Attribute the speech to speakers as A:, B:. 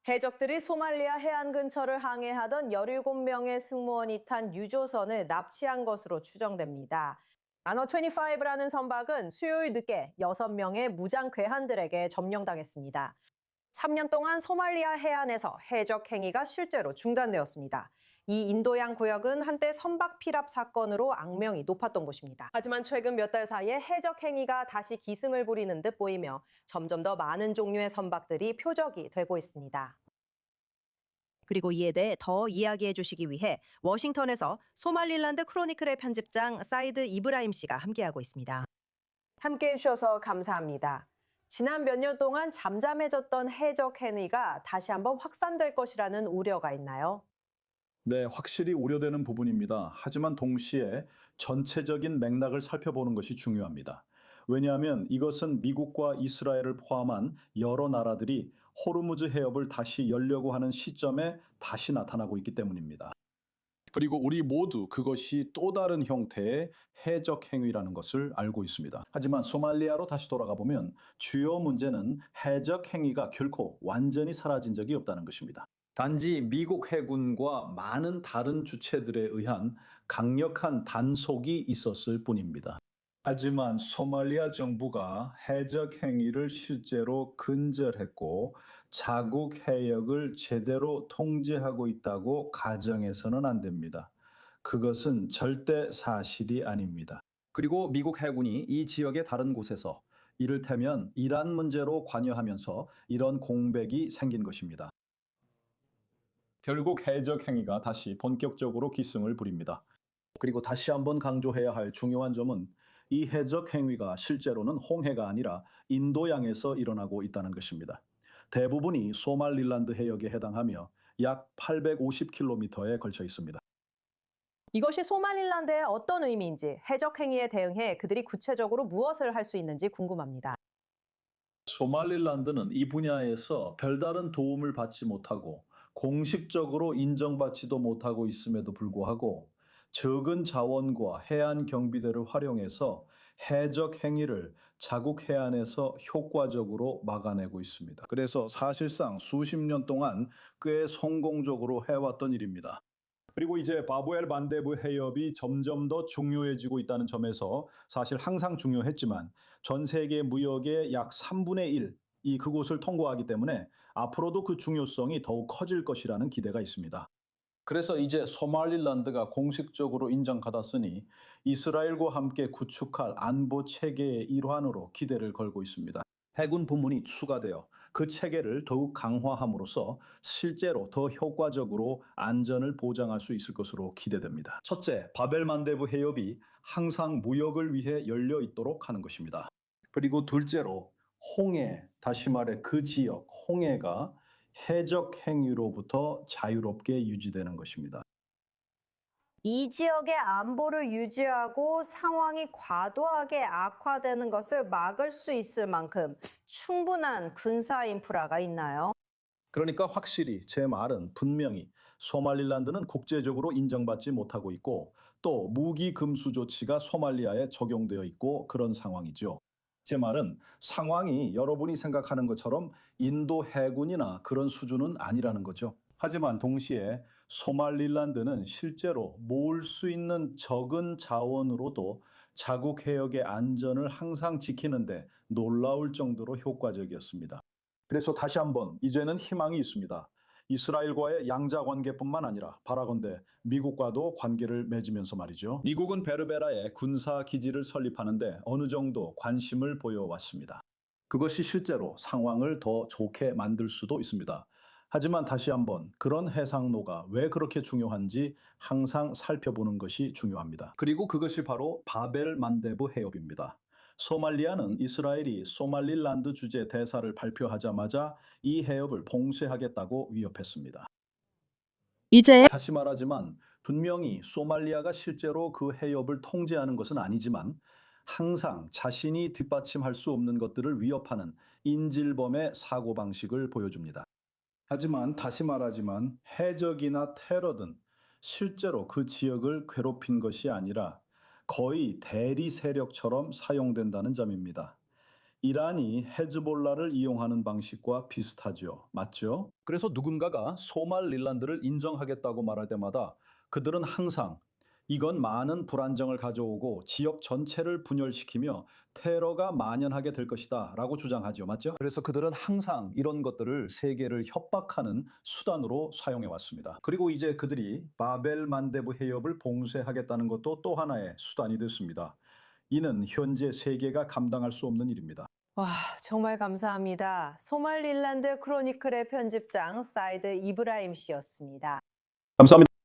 A: 해적들이 소말리아 해안 근처를 항해하던 17명의 승무원이 탄 유조선을 납치한 것으로 추정됩니다. 나너 25라는 선박은 수요일 늦게 6명의 무장 괴한들에게 점령당했습니다. 3년 동안 소말리아 해안에서 해적 행위가 실제로 중단되었습니다. 이 인도양 구역은 한때 선박 피랍 사건으로 악명이 높았던 곳입니다. 하지만 최근 몇 달 사이에 해적 행위가 다시 기승을 부리는 듯 보이며 점점 더 많은 종류의 선박들이 표적이 되고 있습니다. 그리고 이에 대해 더 이야기해 주시기 위해 워싱턴에서 소말릴랜드 크로니클의 편집장 사이드 이브라임 씨가 함께하고 있습니다. 함께해 주셔서 감사합니다. 지난 몇 년 동안 잠잠해졌던 해적 행위가 다시 한번 확산될 것이라는 우려가 있나요?
B: 네, 확실히 우려되는 부분입니다. 하지만 동시에 전체적인 맥락을 살펴보는 것이 중요합니다. 왜냐하면 이것은 미국과 이스라엘을 포함한 여러 나라들이 호르무즈 해협을 다시 열려고 하는 시점에 다시 나타나고 있기 때문입니다. 그리고 우리 모두 그것이 또 다른 형태의 해적 행위라는 것을 알고 있습니다. 하지만 소말리아로 다시 돌아가 보면 주요 문제는 해적 행위가 결코 완전히 사라진 적이 없다는 것입니다. 단지 미국 해군과 많은 다른 주체들에 의한 강력한 단속이 있었을 뿐입니다. 하지만 소말리아 정부가 해적 행위를 실제로 근절했고 자국 해역을 제대로 통제하고 있다고 가정해서는 안 됩니다. 그것은 절대 사실이 아닙니다. 그리고 미국 해군이 이 지역의 다른 곳에서 이를테면 이란 문제로 관여하면서 이런 공백이 생긴 것입니다. 결국 해적 행위가 다시 본격적으로 기승을 부립니다. 그리고 다시 한번 강조해야 할 중요한 점은 이 해적 행위가 실제로는 홍해가 아니라 인도양에서 일어나고 있다는 것입니다. 대부분이 소말릴랜드 해역에 해당하며 약 850km에 걸쳐 있습니다.
A: 이것이 소말릴랜드의 어떤 의미인지, 해적 행위에 대응해 그들이 구체적으로 무엇을 할 수 있는지 궁금합니다.
B: 소말릴랜드는 이 분야에서 별다른 도움을 받지 못하고 공식적으로 인정받지도 못하고 있음에도 불구하고 적은 자원과 해안 경비대를 활용해서 해적 행위를 자국 해안에서 효과적으로 막아내고 있습니다. 그래서 사실상 수십 년 동안 꽤 성공적으로 해왔던 일입니다. 그리고 이제 바부엘 반데부 해협이 점점 더 중요해지고 있다는 점에서 사실 항상 중요했지만 전 세계 무역의 약 3분의 1, 이 그곳을 통과하기 때문에 앞으로도 그 중요성이 더욱 커질 것이라는 기대가 있습니다. 그래서 이제 소말릴랜드가 공식적으로 인정받았으니 이스라엘과 함께 구축할 안보 체계의 일환으로 기대를 걸고 있습니다. 해군 부문이 추가되어 그 체계를 더욱 강화함으로써 실제로 더 효과적으로 안전을 보장할 수 있을 것으로 기대됩니다. 첫째, 바벨만데부 해협이 항상 무역을 위해 열려 있도록 하는 것입니다. 그리고 둘째로 홍해, 다시 말해 그 지역 홍해가 해적 행위로부터 자유롭게 유지되는 것입니다.
A: 이 지역의 안보를 유지하고 상황이 과도하게 악화되는 것을 막을 수 있을 만큼 충분한 군사 인프라가 있나요?
B: 그러니까 확실히 제 말은 분명히 소말릴랜드는 국제적으로 인정받지 못하고 있고 또 무기 금수 조치가 소말리아에 적용되어 있고 그런 상황이죠. 제 말은 상황이 여러분이 생각하는 것처럼 인도 해군이나 그런 수준은 아니라는 거죠. 하지만 동시에 소말릴랜드는 실제로 모을 수 있는 적은 자원으로도 자국 해역의 안전을 항상 지키는데 놀라울 정도로 효과적이었습니다. 그래서 다시 한번 이제는 희망이 있습니다. 이스라엘과의 양자 관계뿐만 아니라 바라건대 미국과도 관계를 맺으면서 말이죠. 미국은 베르베라에 군사 기지를 설립하는데 어느 정도 관심을 보여왔습니다. 그것이 실제로 상황을 더 좋게 만들 수도 있습니다. 하지만 다시 한번 그런 해상로가 왜 그렇게 중요한지 항상 살펴보는 것이 중요합니다. 그리고 그것이 바로 바벨 만데부 해협입니다. 소말리아는 이스라엘이 소말릴랜드 주재 대사를 발표하자마자 이 해협을 봉쇄하겠다고 위협했습니다.
A: 이제
B: 다시 말하지만 분명히 소말리아가 실제로 그 해협을 통제하는 것은 아니지만 항상 자신이 뒷받침할 수 없는 것들을 위협하는 인질범의 사고방식을 보여줍니다. 하지만 다시 말하지만 해적이나 테러든 실제로 그 지역을 괴롭힌 것이 아니라 거의 대리 세력처럼 사용된다는 점입니다. 이란이 헤즈볼라를 이용하는 방식과 비슷하죠. 맞죠? 그래서 누군가가 소말릴란드를 인정하겠다고 말할 때마다 그들은 항상 이건 많은 불안정을 가져오고 지역 전체를 분열시키며 테러가 만연하게 될 것이다 라고 주장하죠. 맞죠? 그래서 그들은 항상 이런 것들을 세계를 협박하는 수단으로 사용해 왔습니다. 그리고 이제 그들이 바벨 만데부 해협을 봉쇄하겠다는 것도 또 하나의 수단이 됐습니다. 이는 현재 세계가 감당할 수 없는 일입니다.
A: 와, 정말 감사합니다. 소말릴란드 크로니클의 편집장 사이드 이브라임 씨였습니다.
B: 감사합니다.